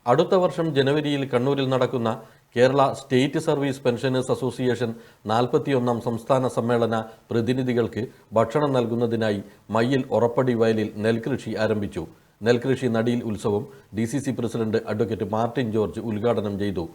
അടുത്ത വർഷം ജനുവരിയിൽ കണ്ണൂരിൽ നടക്കുന്ന Kerala state service pensioners association 41ാം സംസ്ഥാന സമ്മേളന പ്രതിനിധികൾക്ക് ഭക്ഷണം നൽകുന്നതിനായി മയ്യിൽ ഒറപ്പടി വയലിൽ നെൽകൃഷി ആരംഭിച്ചു. നെൽകൃഷി നടീൽ ഉത്സവം DCC president advocate Martin George ഉദ്ഘാടനം ചെയ്തു.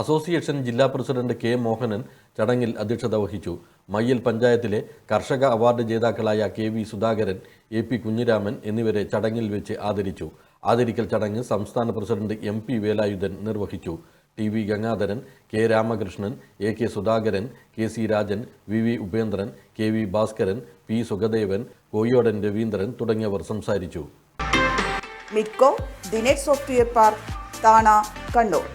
അസോസിയേഷൻ ജില്ലാ പ്രസിഡന്റ് K. മോഹനൻ ചടങ്ങിൽ അധ്യക്ഷത വഹിച്ചു. മയ്യിൽ പഞ്ചായത്തിലെ കർഷക അവാർഡ് ജേതാക്കളായ KV. സുധാകരൻ, AP. കുഞ്ഞിരാമൻ എന്നിവരെ ചടങ്ങിൽ വെച്ച് ആദരിച്ചു. ആദരിക്കൽ ചടങ്ങ് സംസ്ഥാന പ്രസിഡന്റ് MP. വേലായുധൻ നിർവഹിച്ചു. TV. Gangadharan, K. Ramakrishnan, AK. Sudhakaran, KC. Rajan, VV. Upendran, KV. Bhaskaran, P. സുഗദേവൻ, Koyodan Raveendran തുടങ്ങിയവർ സംസാരിച്ചു. Midco, the net software park, Thana, Kannur.